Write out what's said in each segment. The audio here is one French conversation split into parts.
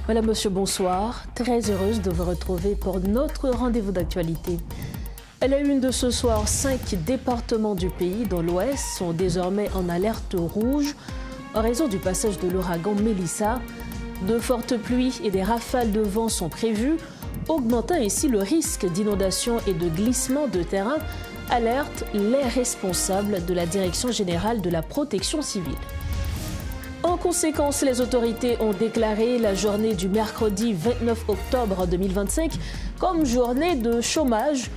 Madame, monsieur, bonsoir. Très heureuse de vous retrouver pour notre rendez-vous d'actualité. À la une de ce soir, 5 départements du pays dans l'Ouest sont désormais en alerte rouge en raison du passage de l'ouragan Mélissa. De fortes pluies et des rafales de vent sont prévues, augmentant ainsi le risque d'inondation et de glissement de terrain, alerte les responsables de la Direction générale de la protection civile. En conséquence, les autorités ont déclaré la journée du mercredi 29 octobre 2025 comme journée de chômage.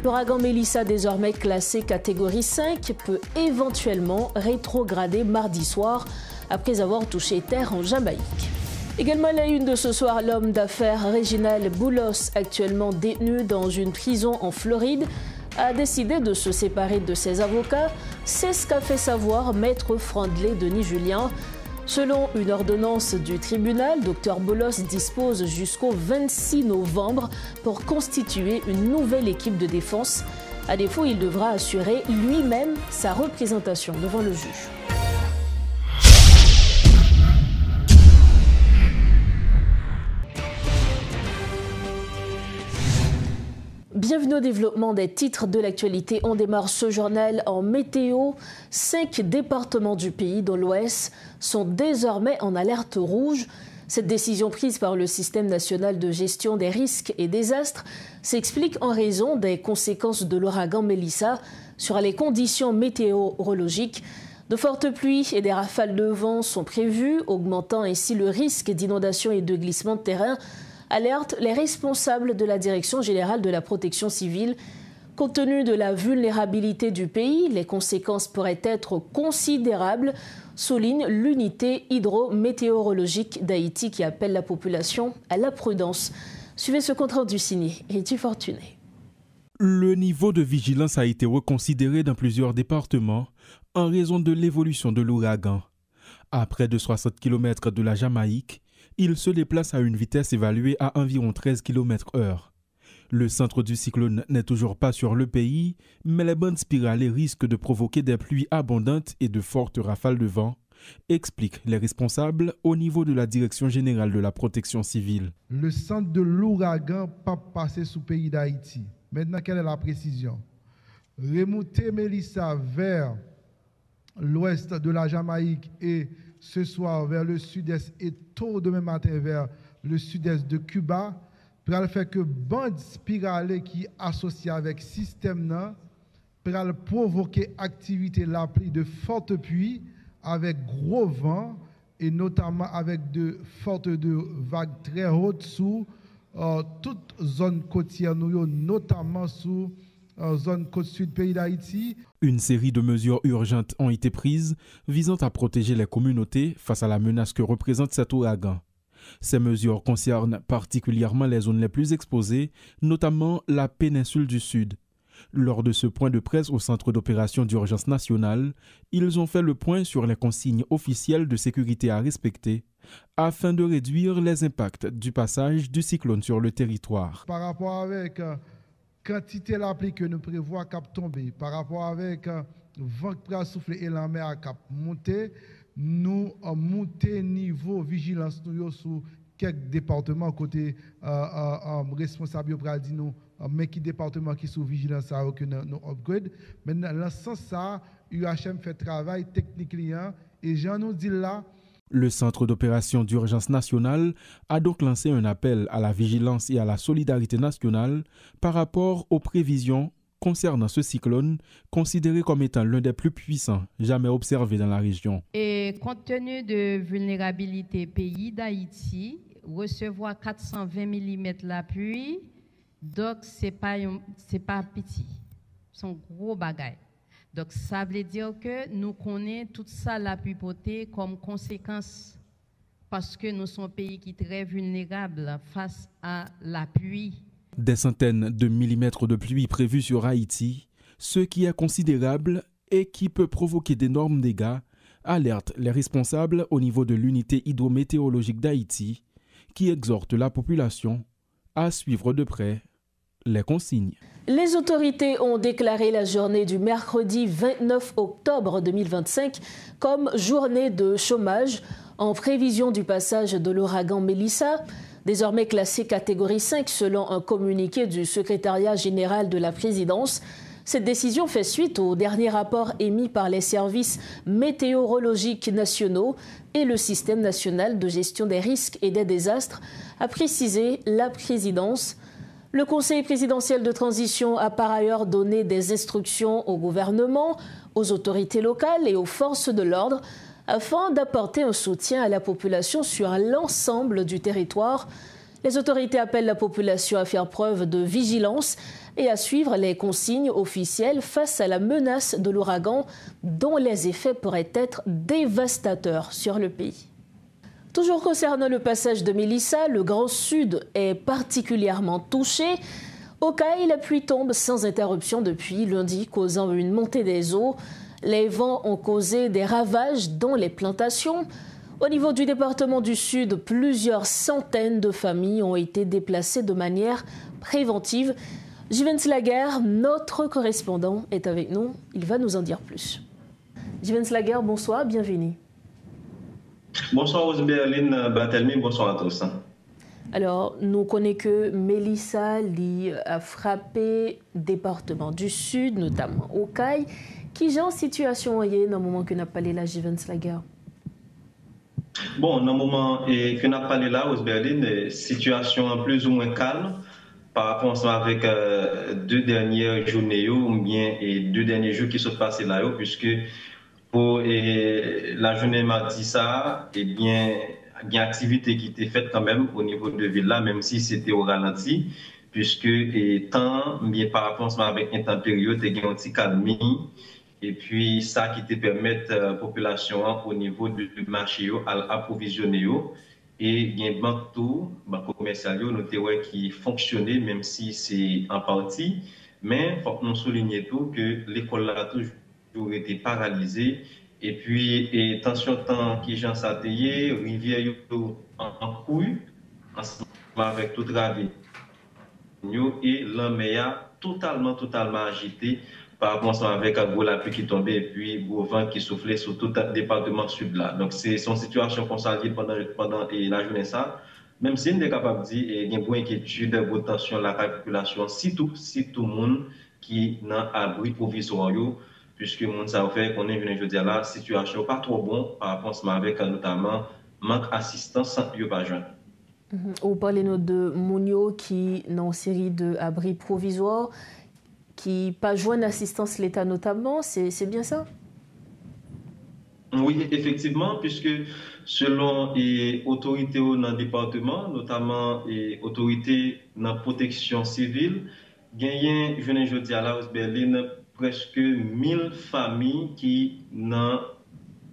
L'ouragan Mélissa, désormais classé catégorie 5, peut éventuellement rétrograder mardi soir après avoir touché terre en Jamaïque. Également à la une de ce soir, l'homme d'affaires Réginald Boulos, actuellement détenu dans une prison en Floride, a décidé de se séparer de ses avocats. C'est ce qu'a fait savoir Maître Frandelé Denis Julien. Selon une ordonnance du tribunal, Dr Boulos dispose jusqu'au 26 novembre pour constituer une nouvelle équipe de défense. À défaut, il devra assurer lui-même sa représentation devant le juge. Bienvenue au développement des titres de l'actualité. On démarre ce journal en météo. 5 départements du pays de l'Ouest sont désormais en alerte rouge. Cette décision prise par le Système national de gestion des risques et désastres s'explique en raison des conséquences de l'ouragan Mélissa sur les conditions météorologiques. De fortes pluies et des rafales de vent sont prévues, augmentant ainsi le risque d'inondation et de glissement de terrain, alerte les responsables de la Direction générale de la protection civile. Compte tenu de la vulnérabilité du pays, les conséquences pourraient être considérables, souligne l'unité hydrométéorologique d'Haïti qui appelle la population à la prudence. Suivez ce compte rendu signé Réti Fortuné. Le niveau de vigilance a été reconsidéré dans plusieurs départements en raison de l'évolution de l'ouragan. À près de 60 km de la Jamaïque, il se déplace à une vitesse évaluée à environ 13 km/h. Le centre du cyclone n'est toujours pas sur le pays, mais les bandes spiralées risquent de provoquer des pluies abondantes et de fortes rafales de vent, expliquent les responsables au niveau de la Direction générale de la protection civile. Le centre de l'ouragan pas passé sous le pays d'Haïti. Maintenant, quelle est la précision? Remonter Mélissa vers l'ouest de la Jamaïque et ce soir vers le sud-est et tôt demain matin vers le sud-est de Cuba, pour le faire que bande spiralée qui est associée avec système pour provoquer activité la pluie de fortes pluies avec gros vent et notamment avec de fortes vagues très hautes sous toute zone côtière, notamment sous zone côte sud pays d'Haïti. Une série de mesures urgentes ont été prises visant à protéger les communautés face à la menace que représente cet ouragan. Ces mesures concernent particulièrement les zones les plus exposées, notamment la péninsule du Sud. Lors de ce point de presse au Centre d'opération d'urgence nationale, ils ont fait le point sur les consignes officielles de sécurité à respecter afin de réduire les impacts du passage du cyclone sur le territoire. Par rapport avec quantité de la pluie que nous prévoyons cap tomber, par rapport avec vent qui va souffler et la mer à cap monter, nous monter niveau vigilance nous sur quelques départements côté responsable pour dire nous mais qui département qui sous vigilance ça que nous upgrade. Maintenant dans ce sens ça UHM fait travail technique client et j'en nous dit là. Le Centre d'opération d'urgence nationale a donc lancé un appel à la vigilance et à la solidarité nationale par rapport aux prévisions concernant ce cyclone, considéré comme étant l'un des plus puissants jamais observés dans la région. Et compte tenu de vulnérabilité pays d'Haïti, recevoir 420 mm la pluie, donc c'est pas petit, c'est un gros bagage. Donc, ça veut dire que nous connaissons tout ça, la pupauté, comme conséquence, parce que nous sommes un pays qui est très vulnérable face à la pluie. Des centaines de millimètres de pluie prévus sur Haïti, ce qui est considérable et qui peut provoquer d'énormes dégâts, alerte les responsables au niveau de l'unité hydrométéorologique d'Haïti, qui exhorte la population à suivre de près les consignes. Les autorités ont déclaré la journée du mercredi 29 octobre 2025 comme journée de chômage En prévision du passage de l'ouragan Mélissa, désormais classé catégorie 5 selon un communiqué du secrétariat général de la présidence, cette décision fait suite au dernier rapport émis par les services météorologiques nationaux et le système national de gestion des risques et des désastres, a précisé la présidence. Le Conseil présidentiel de transition a par ailleurs donné des instructions au gouvernement, aux autorités locales et aux forces de l'ordre afin d'apporter un soutien à la population sur l'ensemble du territoire. Les autorités appellent la population à faire preuve de vigilance et à suivre les consignes officielles face à la menace de l'ouragan dont les effets pourraient être dévastateurs sur le pays. Toujours concernant le passage de Mélissa, le Grand Sud est particulièrement touché. Au Cail, la pluie tombe sans interruption depuis lundi, causant une montée des eaux. Les vents ont causé des ravages dans les plantations. Au niveau du département du Sud, plusieurs centaines de familles ont été déplacées de manière préventive. Jivens Laguerre, notre correspondant, est avec nous. Il va nous en dire plus. Jivens Laguerre, bonsoir, bienvenue. Bonsoir Osberline Batelmi, bonsoir à tous. Alors, nous connaissons que Mélissa a frappé le département du Sud, notamment au Cail. Qui genre situation est dans le moment que nous avons parlé là, Jivens Laguerre? Bon, dans le moment que nous avons parlé là, Osberline, situation plus ou moins calme par rapport avec deux dernières journées ou bien deux derniers jours qui sont passés là, puisque pour la journée mardi ça, eh bien, il y a une activité qui était faite quand même au niveau de ville là, même si c'était au ralenti, puisque tant bien par rapport avec intempéries, il y a un petit calme. Et puis ça qui te permet la population au niveau du marché à approvisionner. Et il y a un banque tout, commercial qui fonctionnait, même si c'est en partie. Mais il faut que nous soulignions tout que l'école a toujours été paralysée. Et puis, tension temps qui j'en s'atteignait, rivière en couille, ensemble avec toute la ville. Et l'homme totalement agité par rapport avec un gros la pluie qui tombait et puis gros vent qui soufflait sur tout le département sud là. Donc c'est son situation qu'on s'est dit pendant la journée ça. Même si on est capable de dire qu'il y a une bonne inquiétude, une bonne tension la population, si tout le monde qui n'a abri provisoire, puisque le monde ça fait qu'on est venu je dire la situation pas trop bon par rapport avec notamment manque d'assistance sans pas joindre. Vous parlez de Mounio qui dans une série d'abris provisoires qui pas joindre l'assistance l'État notamment, c'est bien ça? Oui, effectivement, puisque selon les autorités dans le département, notamment les autorités dans la protection civile, il y a, je dis à la Berlin, presque 1000 familles qui n'ont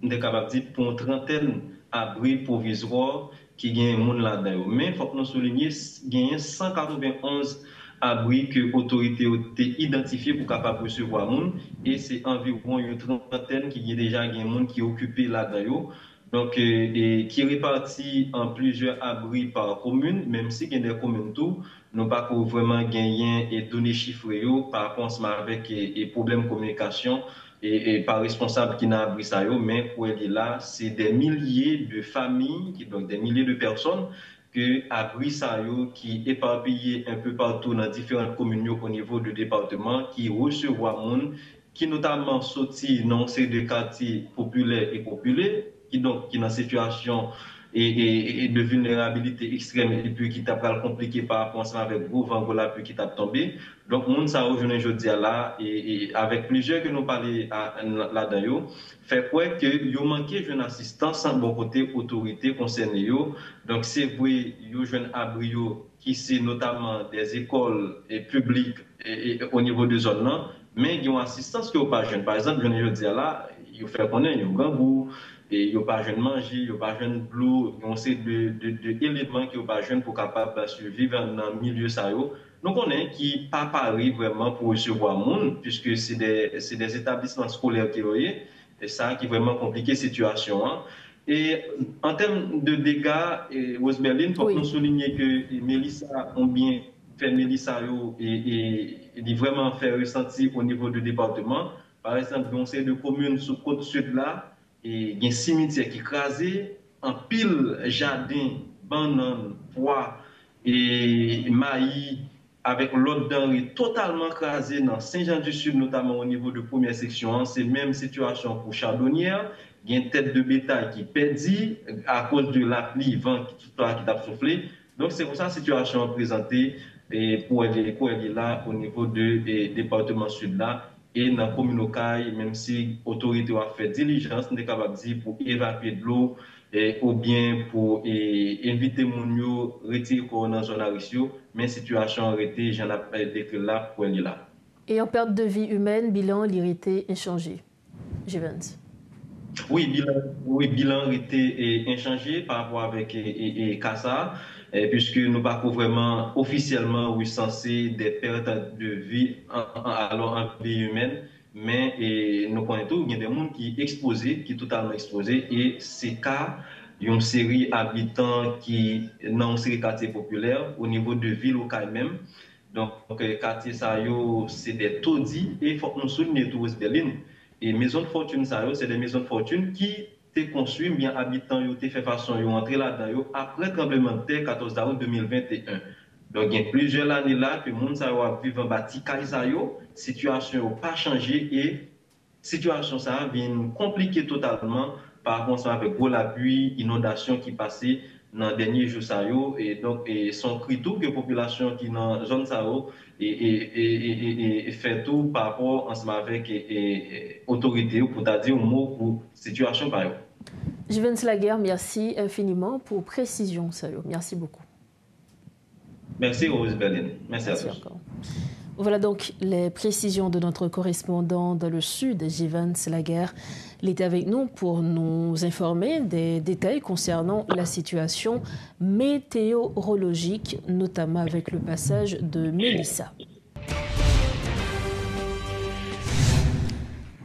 capable de dire pour une trentaine d'abris provisoires qui gagnent monde là-dedans. Mais il faut que nous soulignions qu'il y a 191 abris que l'autorité a identifié pour capable recevoir monde et c'est environ une trentaine qui est déjà un monde qui est occupé là-dedans. Donc et qui est réparti en plusieurs abris par commune, même si il y a des communes tout, n'ont pas vraiment gagné et donner chiffré par rapport avec les problèmes de communication et par responsable qui n'a abri ça mais pour être là, c'est des milliers de familles, donc des milliers de personnes que abri ça qui éparpillé un peu partout dans différentes communes au niveau du département qui recevoir monde qui notamment sorti dans ces deux quartiers populaires et populaires qui donc qui dans situation et de vulnérabilité extrême et puis qui t'a pas compliqué par rapport avec gros vent la pluie qui t'a tombé donc monde ça aujourd'hui je dis là et avec plusieurs que nous parler là-dedans fait quoi que yo manqué jeune assistance en bon côté autorité concernée yo donc c'est vrai yo jeune abri qui c'est notamment des écoles publiques et au niveau de zone là mais il y a une assistance que pas jeune par exemple je dis là il fait connaître un gambou et il n'y a pas jeune manger, il n'y a pas jeune bleu, on sait de éléments qui n'ont pas jeune pour capable survivre dans le milieu ça. Donc on est qui pas pari vraiment pour recevoir monde puisque c'est des établissements scolaires qui est et ça qui vraiment compliqué situation. Hein. Et en termes de dégâts, Rose Berlin, il faut nous souligner que Mélissa ont bien fait Mélissa et vraiment fait ressentir au niveau du département. Par exemple, on sait de communes sous côte sud là. Et il y a un cimetière qui est écrasé, en pile jardin, banane, pois et maïs, avec l'autre denrée totalement crasée dans Saint-Jean-du-Sud, notamment au niveau de première section. C'est même situation pour Chardonnière. Il y a une tête de bétail qui perdit à cause de la pluie, vent qui t'a soufflé. Donc c'est comme ça la situation présentée pour aller là au niveau du département sud là. Et dans la commune locale, même si l'autorité a fait diligence, on est capable de dire pour évacuer de l'eau ou bien pour inviter les gens à retirer dans la zone à risque, mais la situation a été, j'en ai déclaré là pour aller là. Et en perte de vie humaine, bilan l'irrité inchangé. Givens. Oui, bilan était inchangé par rapport avec CASA, puisque nous n'avons pas vraiment officiellement recensé des pertes de vie en vie humaine, mais nous connaissons tout, il y a des gens qui sont exposés, qui sont totalement exposés, et ces cas, il y a une série d'habitants qui dans une série quartier populaire au niveau de ville locale même. Donc, quartier c'est des taudis, et il faut que nous soulignions tous Berlin. Et maisons de fortune, c'est des maisons de fortune qui étaient construites, bien habitants, ils ont fait façon, ils ont entré là-dedans après le tremblement de terre 14 août 2021. Donc, il y a plusieurs années là que le monde a vécu en bâti, la situation n'a pas changé et la situation ça vient compliquée totalement par rapport avec la pluie, inondation qui passait dans les derniers jours. Et donc, son cri tout que la population qui est dans la zone et fait tout par rapport ensemble avec l'autorité pour dire un mot pour la situation par exemple. Givens Laguerre, merci infiniment pour précision. Merci beaucoup. Merci Rose Berlin. Merci à tous. Encore. Voilà donc les précisions de notre correspondant dans le sud, Givens Laguerre. Il était avec nous pour nous informer des détails concernant la situation météorologique, notamment avec le passage de Mélissa.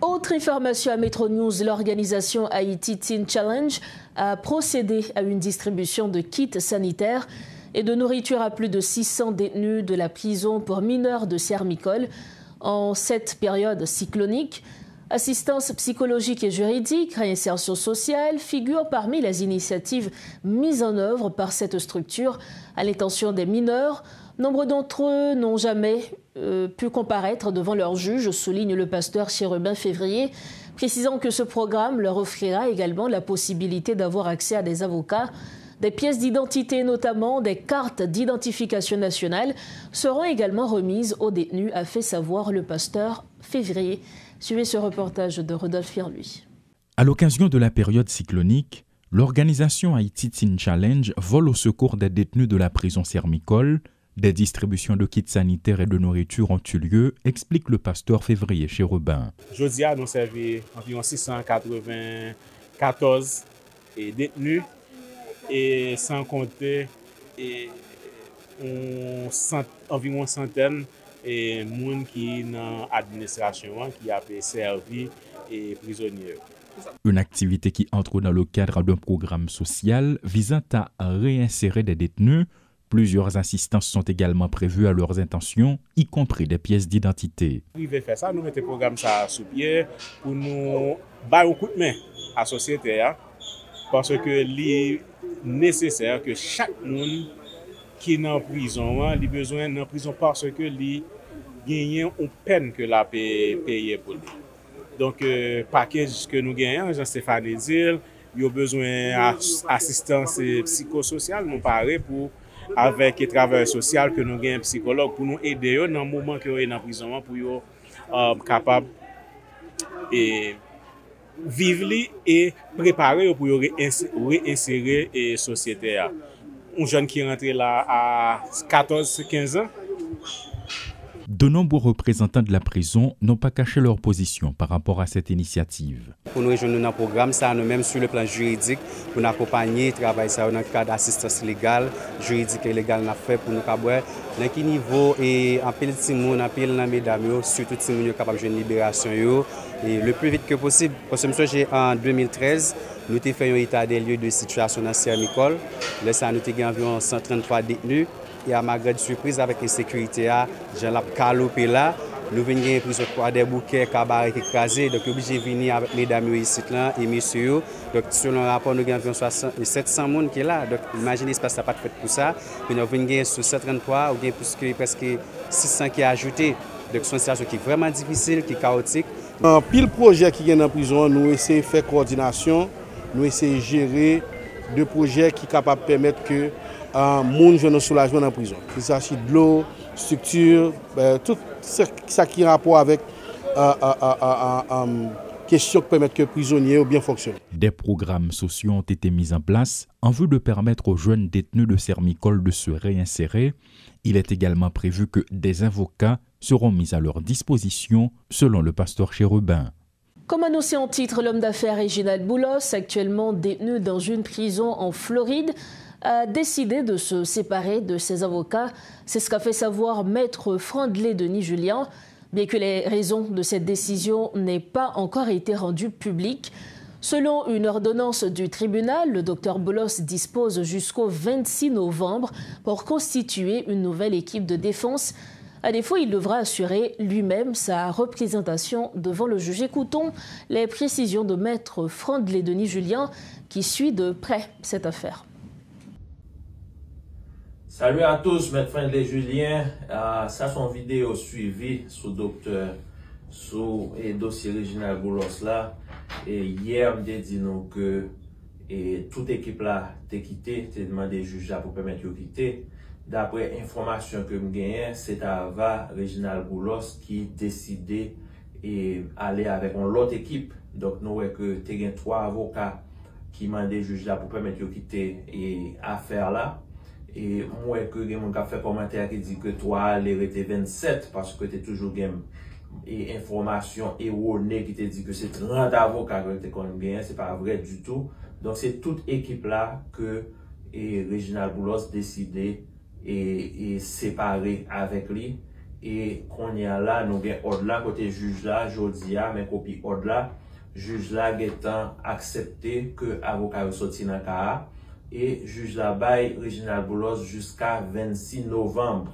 Autre information à Metro News, l'organisation Haïti Teen Challenge a procédé à une distribution de kits sanitaires et de nourriture à plus de 600 détenus de la prison pour mineurs de Sermicole en cette période cyclonique. Assistance psychologique et juridique, réinsertion sociale figurent parmi les initiatives mises en œuvre par cette structure à l'intention des mineurs. Nombre d'entre eux n'ont jamais pu comparaître devant leur juge, souligne le pasteur Chérubin Février, précisant que ce programme leur offrira également la possibilité d'avoir accès à des avocats. Des pièces d'identité, notamment des cartes d'identification nationale, seront également remises aux détenus, a fait savoir le pasteur Février. Suivez ce reportage de Rodolphe Firluy. À l'occasion de la période cyclonique, l'organisation Haïti Teen Challenge vole au secours des détenus de la prison Sermicole. Des distributions de kits sanitaires et de nourriture ont eu lieu, explique le pasteur Février Chérubin. Aujourd'hui, nous servons environ 694 détenus et sans compter environ une centaine de personnes qui sont dans l'administration qui a servi et prisonniers. Une activité qui entre dans le cadre d'un programme social visant à réinsérer des détenus. Plusieurs assistances sont également prévues à leurs intentions, y compris des pièces d'identité. Nous devons faire ça, nous mettons le programme ça sous pied pour nous donner un coup de main à la société. Parce que c'est nécessaire que chaque monde qui est dans la prison, il a besoin de la prison parce que il gagne une peine que la paye pour lui. Donc, le package que nous gagnons, Jean-Stéphane dit, il a besoin d'assistance psychosociale, nous paraît, pour avec les travailleurs sociaux que nous avons un psychologue pour nous aider dans le moment que nous sommes en prison pour être capable de vivre et préparer pour réinsérer la société. Un jeune qui est rentré là à 14-15 ans. De nombreux représentants de la prison n'ont pas caché leur position par rapport à cette initiative. Pour nous rejoindre dans le programme, ça nous même sur le plan juridique, pour nous accompagner, travailler ça dans le cadre d'assistance légale, juridique et légale, nous fait pour nous capables. Dans quel niveau et en pile de monde, en pile de mesdames, surtout si nous sommes capables de une libération et le plus vite que possible. Parce que en 2013, nous avons fait un état des lieux de situation dans Sermicole. Là, ça nous avons environ 133 détenus. Et à ma grande surprise avec l'insécurité, j'ai la calopé là. nous venons gagner prison pour des bouquets, cabaret écrasés, donc obligé de venir avec mesdames ici là et messieurs. Donc selon le rapport, nous avons environ 700 personnes qui est là. Donc imaginez l'espace n'a pas fait pour ça. Puis nous venons gagner sur 133, ou bien presque 600 qui est ajouté. Donc c'est une situation qui est vraiment difficile, qui est chaotique. En pile projet qui est dans la prison, nous essayons de faire coordination, nous essayons de gérer deux projets qui sont capables de permettre que les gens aient un soulagement dans la prison. Il s'agit de l'eau, structure, tout ça qui a rapport avec questions qui permettent que les prisonniers bien fonctionnent. Des programmes sociaux ont été mis en place en vue de permettre aux jeunes détenus de Sermicole de se réinsérer. Il est également prévu que des avocats seront mis à leur disposition, selon le pasteur Chérubin. Comme annoncé en titre, l'homme d'affaires Réginald Boulos, actuellement détenu dans une prison en Floride, a décidé de se séparer de ses avocats. C'est ce qu'a fait savoir maître Frandelé Denis Julien. Bien que les raisons de cette décision n'aient pas encore été rendues publiques, selon une ordonnance du tribunal, le docteur Boulos dispose jusqu'au 26 novembre pour constituer une nouvelle équipe de défense. À défaut, il devra assurer lui-même sa représentation devant le juge. Écoutons les précisions de maître Frandelé Denis Julien qui suit de près cette affaire. Salut à tous, maître Frandelé Julien. Ça son vidéo suivi sous docteur sous le dossier Réginald Boulos là. Et hier, je dit nous que toute équipe là t'est quittée, t'est demandé au juge pour permettre de quitter. D'après information que je gagne, c'est avant Réginald Boulos qui décidait d'aller avec une autre équipe. Donc, nous avons que tu as 3 avocats qui demandent au juge là pour permettre de quitter l'affaire là. Et moi, que j'ai fait un commentaire qui dit que toi, les était 27 parce que tu es toujours et information erronée qui te dit que c'est 30 avocats que tu as, c'est pas vrai du tout. Donc, c'est toute équipe là que Réginald Boulos décidait et séparé avec lui et qu'on y a là nous avons au-delà côté juge là jodi a mais copie au-delà juge là étant accepté que avocat sorti dans cas et juge là bail Réginald Boulos jusqu'à 26 novembre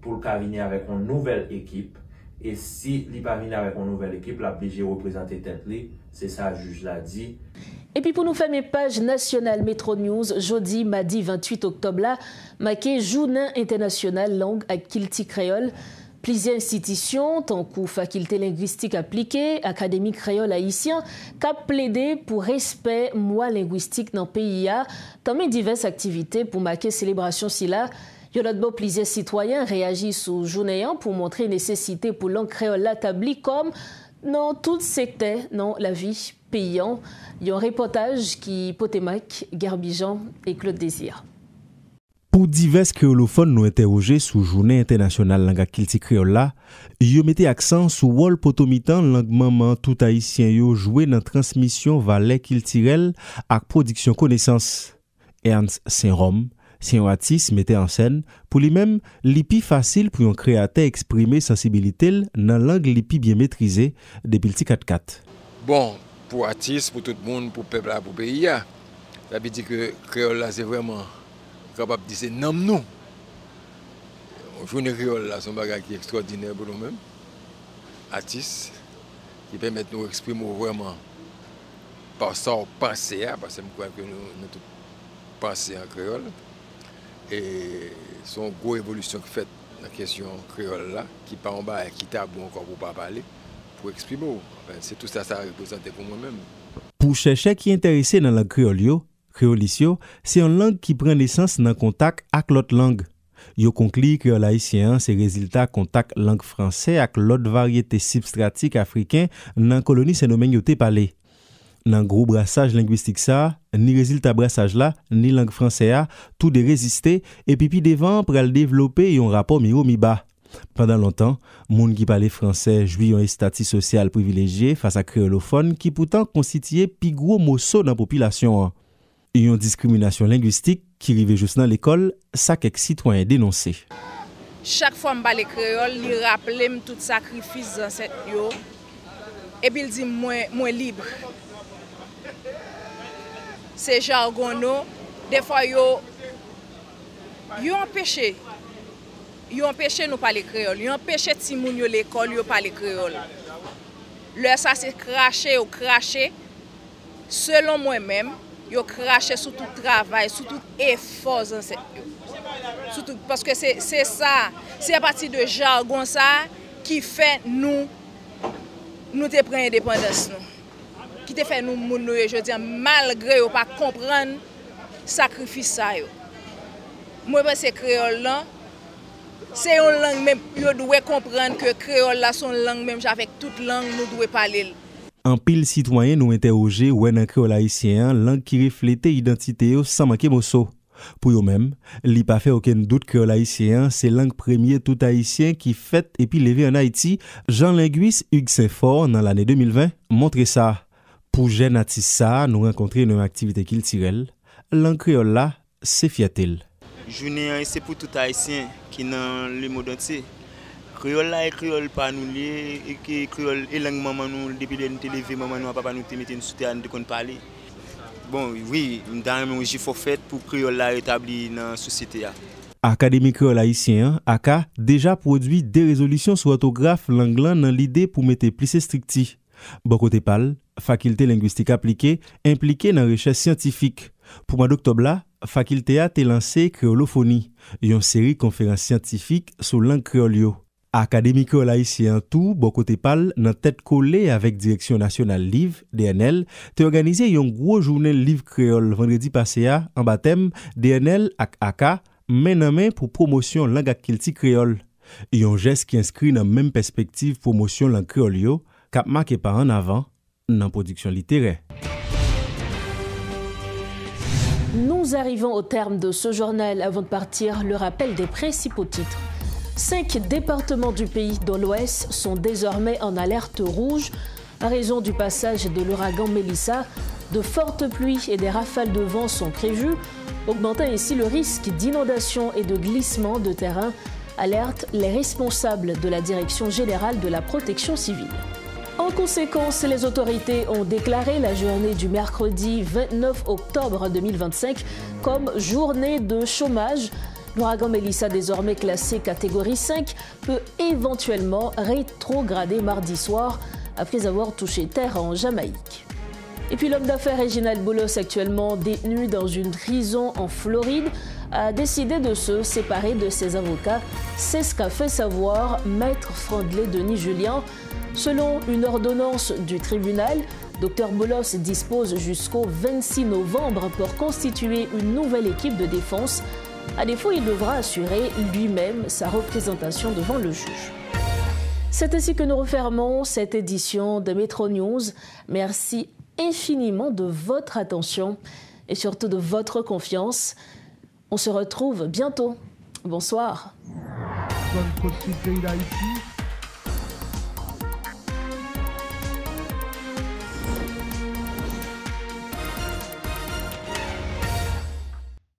pour le venir avec une nouvelle équipe et si il pas venir avec une nouvelle équipe la obligé représenter tête li c'est ça juge là dit. Et puis pour nous faire mes pages nationales Métro News, jeudi, mardi 28 octobre là, marqué Journée internationale langue à Kilti créole. Plusieurs institutions, tant que faculté linguistique appliquée, Académie créole haïtien, cap plaidé pour respect mois linguistique dans le pays, comme diverses activités pour marquer célébration si là. Il y a d'autres plusieurs citoyens réagissent sous journée pour montrer nécessité pour langue créole établie comme dans tout secteur, dans la vie paysan. Il y a un reportage qui Potémac, Gerbijan et Claude Désir. Pour divers créolophones nous interroger sous Journée internationale langue kilti créole là, yo mettez accent sur rôle potomitan langue maman tout haïtien yo joué dans transmission valet kiltirel ak production connaissance. Ernst Saint-Rome, c'est un artiste mettait en scène pour lui-même lipi facile pour un créateur exprimer sensibilité dans langue lipi bien maîtrisée depuis le 4-4. Bon, pour artistes, pour tout le monde, pour le peuple, pour le pays, ça veut dire que créole là c'est vraiment capable de dire c'est nom nous. Journée créole là c'est un bagage qui est extraordinaire pour nous-mêmes, artistes, qui permettent de nous exprimer vraiment par ça penser, parce que je crois que nous tous pensons en créole. Et c'est une grosse évolution qui fait dans la question créole là, qui pas en bas, qui tabou encore pour pas parler, pour exprimer. C'est tout ça, ça représente pour moi-même. Pour chercher qui est intéressé dans la créolisio, c'est une langue qui prend naissance dans contact avec l'autre langue. Yo conclut que l'haïtien c'est résultat contact langue français avec l'autre variété substratique africain dans colonie Saint-Domingue yo te parlé. Dans gros brassage linguistique ça, ni résultat brassage là, ni langue français a, tout de résister et puis devant pour le développer un rapport mi haut mi bas. Pendant longtemps, moun qui parlait français jouit un statut social privilégié face à créolophone qui pourtant constituait pi gros morceau dans la population. Une discrimination linguistique qui arrivait juste dans l'école, ça quelques citoyens dénoncé. Chaque fois que je parle créole, il rappelle tout sacrifice d'ancêtre yo et puis il dit moi libre. Ces jargons, des fois, ils empêchent ils empêchent nous parler créole, ils empêchent ti moun yo l'école yo parler créole. Le ça c'est cracher. Selon moi-même, yo craché sur tout travail, sur tout effort surtout parce que c'est ça, c'est à partir de jargon ça qui fait nous te prendre indépendance nous. Qui te fait nous moun nou je dis malgré ou pas comprendre sacrifice ça yo. Moi pense créole là c'est une langue même yo doit comprendre que créole là son langue même avec toute langue nous doit parler. En pile citoyen nous interroger ouais dans créole haïtien langue qui reflète identité sans manquer mosso. Pour eux-mêmes, li pas fait aucun doute que l'haïtien c'est langue première tout haïtien qui fait et puis levé en Haïti. Jean linguiste Hugues Saint-Fort dans l'année 2020 montre ça. Pour jeune artiste ça, nous rencontrer une activité culturelle, langue créole là, c'est fiatel. Journée c'est pour tout haïtien qui dans le monde entier. Créole là et créole pas nous lié et que créole et langue maman nous depuis nous levé maman nous papa nous te mettre sous terre de parler. Bon, oui, dans un faut fait pour créole la rétablir dans la société. Académie créole haïtien, ACA, déjà produit des résolutions sur orthographe langue dans l'idée pour mettre plus stricti. Bon côté pal, faculté linguistique appliquée, impliquée dans la recherche scientifique. Pour mois d'octobre là, faculté a lancé créolophonie, une série de conférences scientifiques sur langue créole. Académie créole haïtien tout, bon côté pal, dans tête collée avec Direction nationale livre, DNL, te organisé une gros journée livre créole vendredi passé en baptême DNL ak ACA, main en main pour promotion langue ak kilti créole. Un geste qui inscrit dans même perspective promotion langue créole yo, cap marqué par en avant dans production littéraire. Nous arrivons au terme de ce journal. Avant de partir, le rappel des principaux titres. 5 départements du pays dans l'Ouest sont désormais en alerte rouge à raison du passage de l'ouragan Mélissa. De fortes pluies et des rafales de vent sont prévues, augmentant ainsi le risque d'inondation et de glissement de terrain, alerte les responsables de la Direction générale de la protection civile. En conséquence, les autorités ont déclaré la journée du mercredi 29 octobre 2025 comme journée de chômage. L'ouragan Mélissa, désormais classé catégorie 5, peut éventuellement rétrograder mardi soir après avoir touché terre en Jamaïque. Et puis l'homme d'affaires Réginald Boulos, actuellement détenu dans une prison en Floride, a décidé de se séparer de ses avocats. C'est ce qu'a fait savoir Maître Frandelé Denis Julien. Selon une ordonnance du tribunal, Dr Boulos dispose jusqu'au 26 novembre pour constituer une nouvelle équipe de défense. À défaut, il devra assurer lui-même sa représentation devant le juge. C'est ainsi que nous refermons cette édition de Métro News. Merci infiniment de votre attention et surtout de votre confiance. On se retrouve bientôt. Bonsoir. Dans le pays d'Haïti.